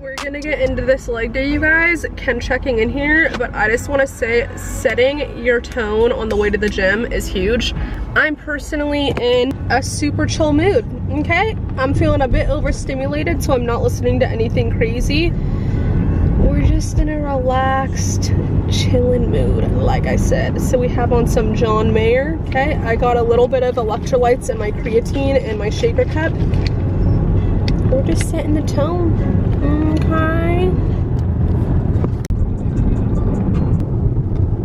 We're gonna get into this leg day, you guys. Ken checking in here, but I just want to say setting your tone on the way to the gym is huge. I'm personally in a super chill mood, okay? I'm feeling a bit overstimulated, so I'm not listening to anything crazy. We're just in a relaxed, chilling mood, like I said. So we have on some John Mayer, okay? I got a little bit of electrolytes and my creatine in my shaker cup. We're just setting the tone, okay?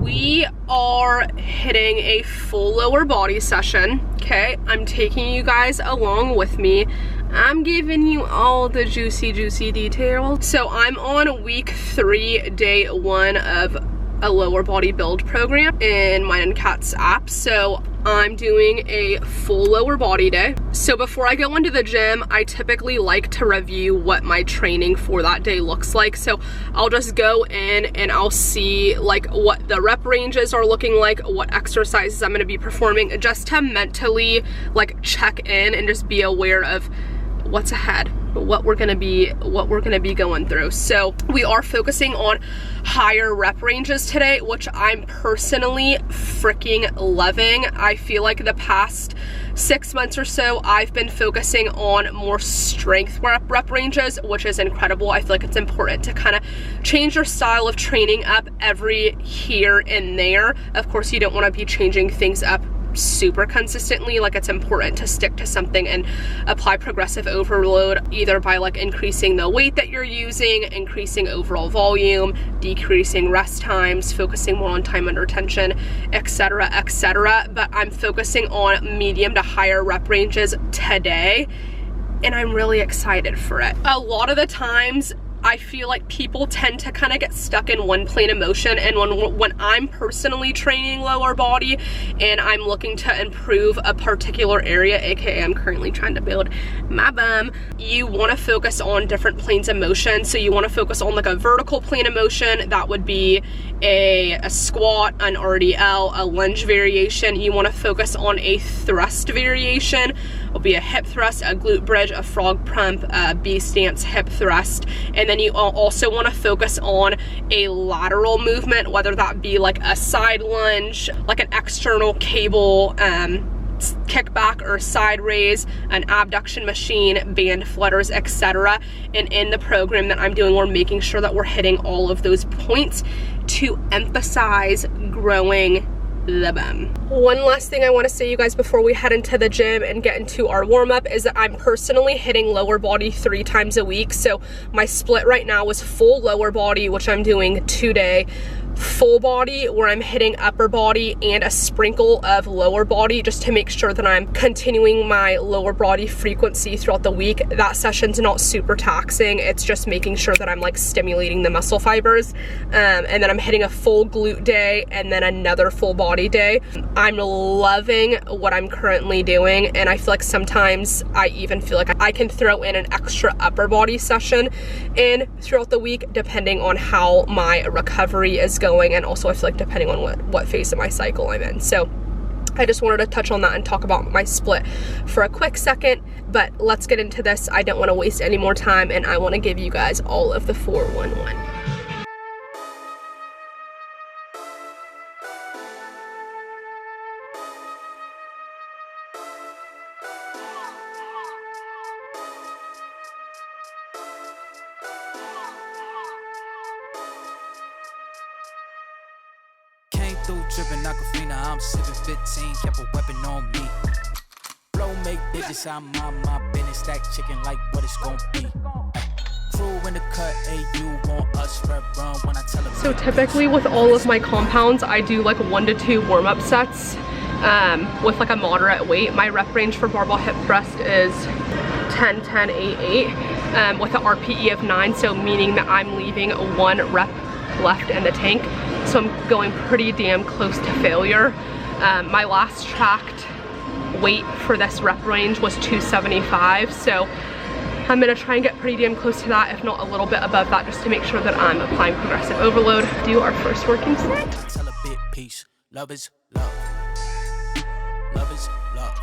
We are hitting a full lower body session, okay? I'm taking you guys along with me. I'm giving you all the juicy details. So I'm on week 3, day 1 of a lower body build program in mine and Kat's app. So I'm doing a full lower body day. So before I go into the gym, I typically like to review what my training for that day looks like. So I'll just go in and I'll see like what the rep ranges are looking like, what exercises I'm gonna be performing, just to mentally like check in and just be aware of what's ahead, what we're gonna be going through. So we are focusing on higher rep ranges today, which I'm personally freaking loving. I feel like the past 6 months or so, I've been focusing on more strength rep ranges, which is incredible. I feel like it's important to kind of change your style of training up every here and there. Of course, you don't want to be changing things up super consistently. Like, it's important to stick to something and apply progressive overload, either by like increasing the weight that you're using, increasing overall volume, decreasing rest times, focusing more on time under tension, etc., etc. But I'm focusing on medium to higher rep ranges today, and I'm really excited for it. A lot of the times I feel like people tend to kind of get stuck in one plane of motion, and when I'm personally training lower body and I'm looking to improve a particular area, aka I'm currently trying to build my bum, you want to focus on different planes of motion. So you want to focus on like a vertical plane of motion, that would be a squat, an RDL, a lunge variation. You want to focus on a thrust variation, will be a hip thrust, a glute bridge, a frog pump, a B stance hip thrust. And then you also want to focus on a lateral movement, whether that be like a side lunge, like an external cable kickback or side raise, an abduction machine, band flutters, etc. And in the program that I'm doing, we're making sure that we're hitting all of those points to emphasize growing the bum. One last thing I want to say, you guys, before we head into the gym and get into our warm-up, is that I'm personally hitting lower body 3 times a week. So my split right now is full lower body, which I'm doing today, full body where I'm hitting upper body, and a sprinkle of lower body, just to make sure that I'm continuing my lower body frequency throughout the week. That session's not super taxing. It's just making sure that I'm like stimulating the muscle fibers. And then I'm hitting a full glute day and then another full body day. I'm loving what I'm currently doing, and I feel like sometimes I even feel like I can throw in an extra upper body session in throughout the week, depending on how my recovery is going, and also I feel like depending on what phase of my cycle I'm in. So I just wanted to touch on that and talk about my split for a quick second, but let's get into this. I don't want to waste any more time, and I want to give you guys all of the 411. Trippin' Aquafina, I'm sippin' 15, kept a weapon on me. Blow make digits, I'm on my business, stack chicken like what it's gon' be. Crew in the cut, you want us red run when I tell them. So typically with all of my compounds, I do like 1 to 2 warm-up sets with like a moderate weight. My rep range for barbell hip thrust is 10, 10, 8, 8 with an RPE of 9, so meaning that I'm leaving 1 rep left in the tank. So I'm going pretty damn close to failure. My last tracked weight for this rep range was 275, so I'm gonna try and get pretty damn close to that, if not a little bit above that, just to make sure that I'm applying progressive overload. Do our first working set. Tell a bit peace, love is love. Love is love.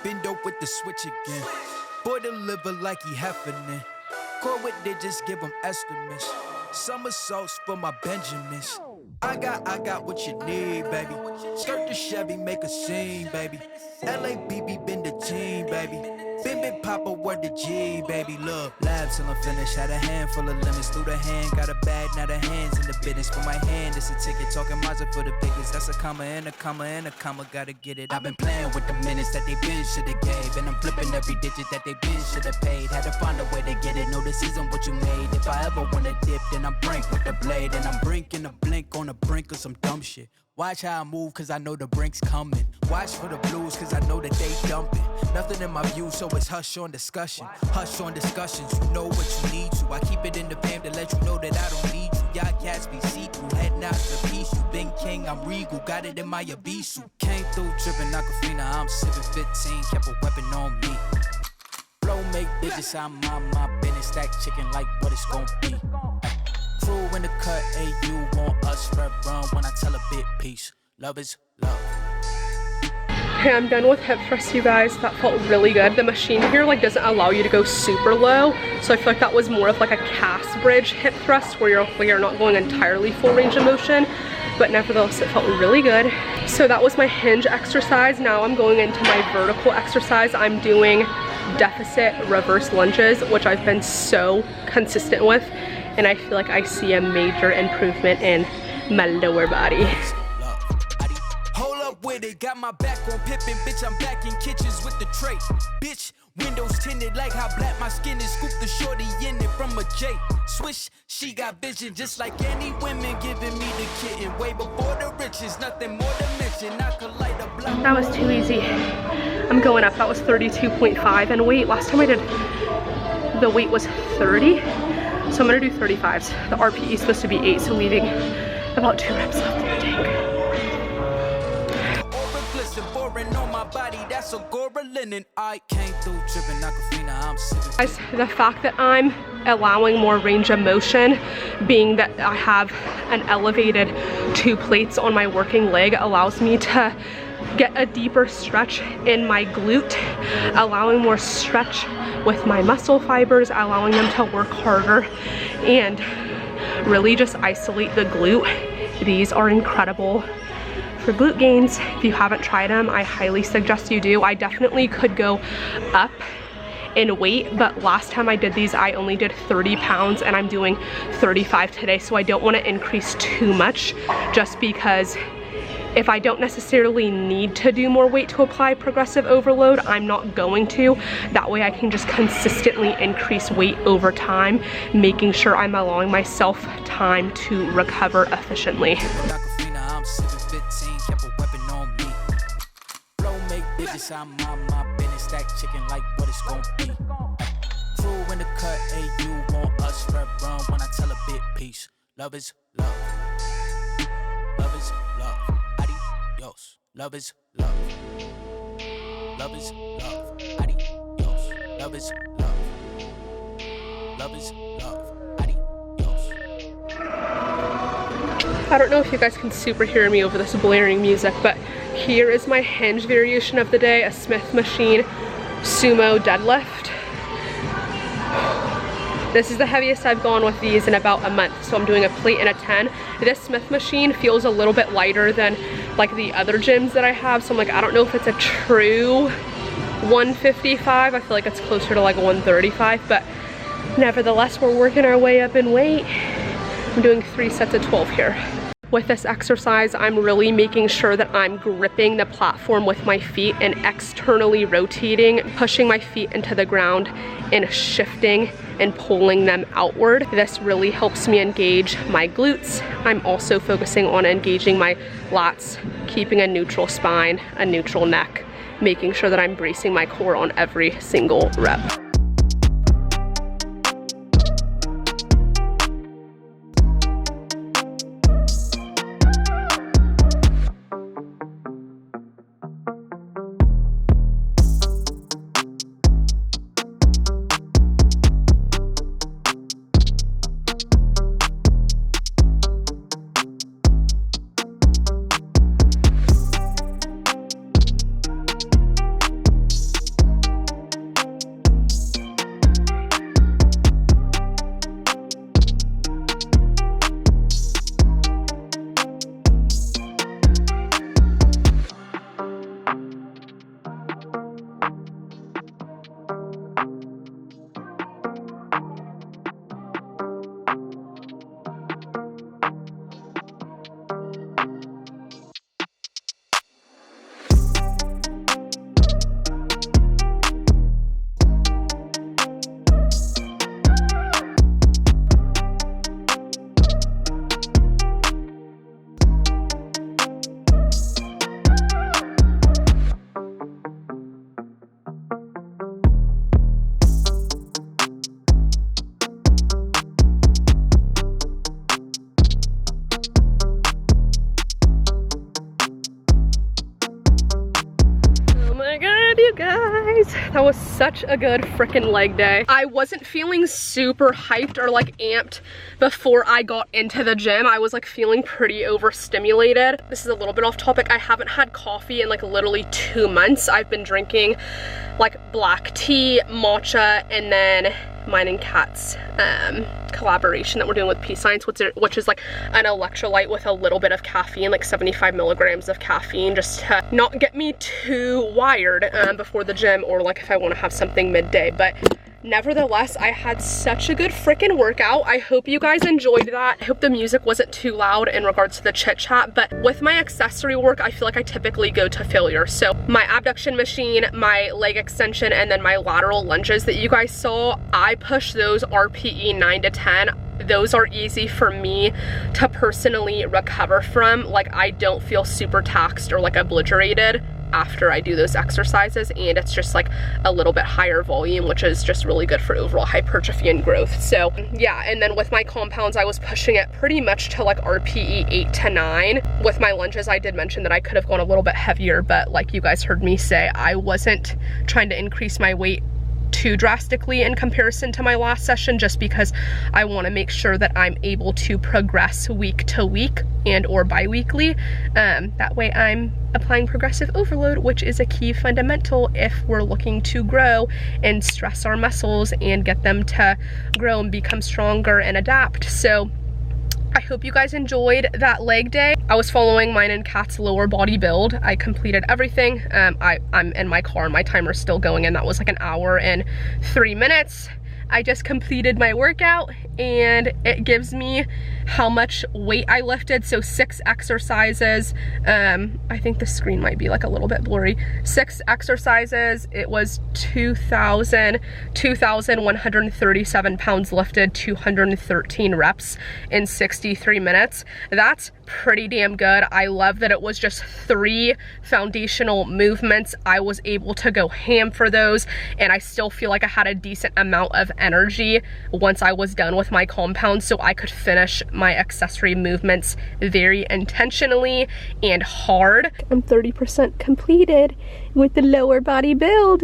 Bendo with the switch again. Boy deliver like he heffinin'. Core with digits, give him estimates. Somersaults for my Benjamins. I got what you need, baby. Skirt the Chevy, make a scene, baby. LABB been the team, baby. Been Papa, word the G, baby. Look, labs till I'm finished. Had a handful of lemons through the hand. Got a bag, now the hands in the business. For my hand, it's a ticket. Talking Mazda for the biggest. That's a comma and a comma and a comma. Gotta get it. I've been playing with the minutes that they been shoulda gave. And I'm flipping every digit that they been shoulda paid. Had to find a way to get it. No, this isn't what you made. If I ever wanna dip, then I'm brink with the blade. And I'm brinking a blink on the brink of some dumb shit. Watch how I move, cause I know the brink's coming. Watch for the blues, cause I know that they dumping. Nothing in my view, so it's hush on discussion. Hush on discussions, you know what you need to. I keep it in the fam to let you know that I don't need you. Y'all cats be see-through, heading out to peace. You been king, I'm regal, got it in my Abisu. Came through tripping Aquafina, I'm sipping 15, kept a weapon on me. Flow make digits, I'm on my business. Stack chicken like what it's gon' be. Crew in the cut, you want us red run when I tell a bit peace. Love is love. Okay, I'm done with hip thrusts, you guys. That felt really good. The machine here like doesn't allow you to go super low, so I feel like that was more of like a cast bridge hip thrust where you're not going entirely full range of motion, but nevertheless it felt really good. So that was my hinge exercise. Now I'm going into my vertical exercise. I'm doing deficit reverse lunges, which I've been so consistent with, and I feel like I see a major improvement in my lower body. Hold up with it, got my back on Pippin, bitch, I'm back in kitchens with the tray. Bitch, windows tinted like how black my skin is. Scoop the shorty in it from a J. Swish, she got vision just like any women giving me the kitten. Way before the riches, nothing more to mention. I could light a block. That was too easy. I'm going up. That was 32.5 and weight. Last time I did the weight was 30. So I'm gonna do 35s. The RPE is supposed to be 8, so leaving about 2 reps left in the tank. Guys, the fact that I'm allowing more range of motion, being that I have an elevated 2 plates on my working leg, allows me to get a deeper stretch in my glute, allowing more stretch with my muscle fibers, allowing them to work harder and really just isolate the glute. These are incredible for glute gains. If you haven't tried them, I highly suggest you do. I definitely could go up in weight, but last time I did these I only did 30 pounds and I'm doing 35 today, so I don't want to increase too much just because if I don't necessarily need to do more weight to apply progressive overload, I'm not going to. That way I can just consistently increase weight over time, making sure I'm allowing myself time to recover efficiently. I'm on my business, stack chicken like what it's gon' be. Crew in the cut, you want us red run when I tell a bit peace. Love is love. Love is love. Adios. Love is love. Love is love. Adios. Love is love. Love is love. Adios. I don't know if you guys can super hear me over this blaring music, but here is my hinge variation of the day, a Smith machine sumo deadlift. This is the heaviest I've gone with these in about a month, so I'm doing a plate and a 10. This Smith machine feels a little bit lighter than like the other gyms that I have, so I'm like, I don't know if it's a true 155. I feel like it's closer to like 135, but nevertheless, we're working our way up in weight. I'm doing 3 sets of 12 here. With this exercise, I'm really making sure that I'm gripping the platform with my feet and externally rotating, pushing my feet into the ground and shifting and pulling them outward. This really helps me engage my glutes. I'm also focusing on engaging my lats, keeping a neutral spine, a neutral neck, making sure that I'm bracing my core on every single rep. that was such a good freaking leg day. I wasn't feeling super hyped or like amped before I got into the gym. I was like feeling pretty overstimulated. This is a little bit off topic. I haven't had coffee in like literally 2 months. I've been drinking like black tea, matcha, and then mine and Kat's collaboration that we're doing with Peace Science, which is like an electrolyte with a little bit of caffeine, like 75 milligrams of caffeine, just to not get me too wired before the gym, or like if I want to have something midday. But nevertheless, I had such a good freaking workout. I hope you guys enjoyed that. I hope the music wasn't too loud in regards to the chit chat, but with my accessory work, I feel like I typically go to failure. So my abduction machine, my leg extension, and then my lateral lunges that you guys saw, I push those RPE 9 to 10. Those are easy for me to personally recover from. Like, I don't feel super taxed or like obliterated after I do those exercises, and it's just like a little bit higher volume, which is just really good for overall hypertrophy and growth. So yeah, and then with my compounds, I was pushing it pretty much to like RPE 8 to 9. With my lunges, I did mention that I could have gone a little bit heavier, but like you guys heard me say, I wasn't trying to increase my weight too drastically in comparison to my last session, just because I want to make sure that I'm able to progress week to week and or bi-weekly. That way I'm applying progressive overload, which is a key fundamental if we're looking to grow and stress our muscles and get them to grow and become stronger and adapt. So I hope you guys enjoyed that leg day. I was following mine and Kat's lower body build. I completed everything. I'm in my car and my timer's still going, and that was like an hour and 3 minutes. I just completed my workout, and it gives me how much weight I lifted. So 6 exercises. I think the screen might be like a little bit blurry. 6 exercises. It was 2,137 pounds lifted, 213 reps in 63 minutes. That's pretty damn good. I love that it was just 3 foundational movements. I was able to go ham for those, and I still feel like I had a decent amount of energy once I was done with my compound, so I could finish my accessory movements very intentionally and hard. I'm 30% completed with the lower body build.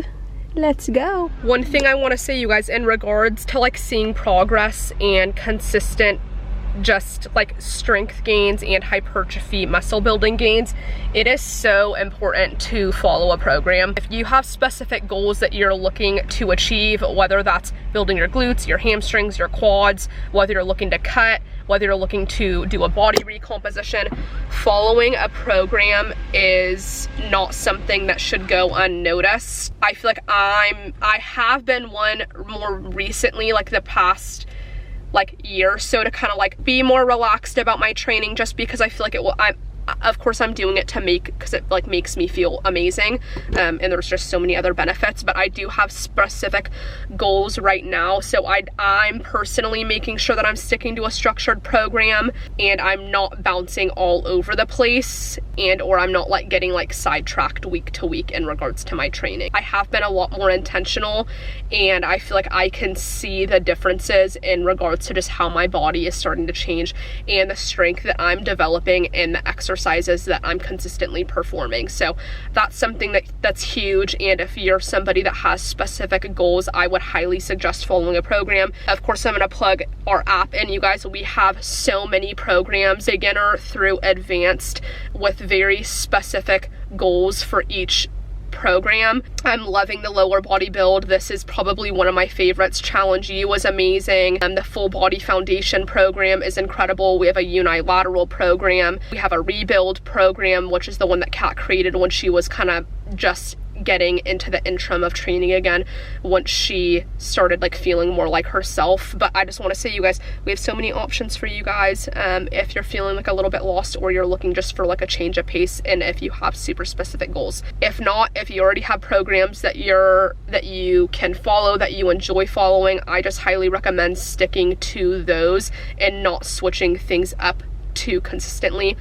Let's go. One thing I want to say, you guys, in regards to like seeing progress and consistent just like strength gains and hypertrophy muscle building gains, it is so important to follow a program. If you have specific goals that you're looking to achieve, whether that's building your glutes, your hamstrings, your quads, whether you're looking to cut, whether you're looking to do a body recomposition, following a program is not something that should go unnoticed. I feel like I have been one more recently, like the past like year or so, to kind of like be more relaxed about my training, just because I feel like it will, of course I'm doing it to because it like makes me feel amazing, and there's just so many other benefits, but I do have specific goals right now. So I'm personally making sure that I'm sticking to a structured program, and I'm not bouncing all over the place, and or I'm not like getting like sidetracked week to week in regards to my training. I have been a lot more intentional, and I feel like I can see the differences in regards to just how my body is starting to change and the strength that I'm developing and the exercises that I'm consistently performing. So that's something that's huge, and if you're somebody that has specific goals, I would highly suggest following a program. Of course, I'm going to plug our app, and you guys, we have so many programs, beginner through advanced, with very specific goals for each program. I'm loving the lower body build. This is probably one of my favorites. Challenge U was amazing, and the full body foundation program is incredible. We have a unilateral program. We have a rebuild program, which is the one that Kat created when she was kind of just getting into the interim of training again, once she started like feeling more like herself. But I just want to say, you guys, we have so many options for you guys if you're feeling like a little bit lost, or you're looking just for like a change of pace, and if you have super specific goals. If not, if you already have programs that you can follow, that you enjoy following, I just highly recommend sticking to those and not switching things up too consistently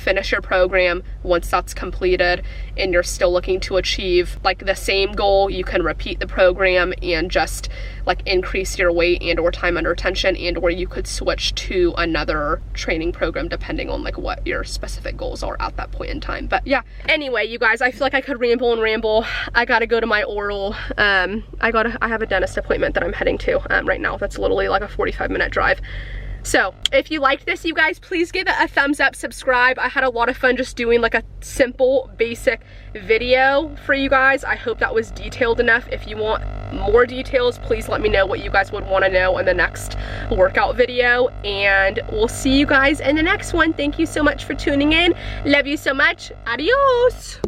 finish your program. Once that's completed and you're still looking to achieve like the same goal, you can repeat the program and just like increase your weight and or time under tension, and or you could switch to another training program depending on like what your specific goals are at that point in time. But yeah, anyway, you guys, I feel like I could ramble and ramble. I gotta go to my oral. I have a dentist appointment that I'm heading to right now. That's literally like a 45-minute drive. So if you liked this, you guys, please give it a thumbs up, subscribe. I had a lot of fun just doing like a simple, basic video for you guys. I hope that was detailed enough. If you want more details, please let me know what you guys would want to know in the next workout video, and we'll see you guys in the next one. Thank you so much for tuning in. Love you so much. Adios.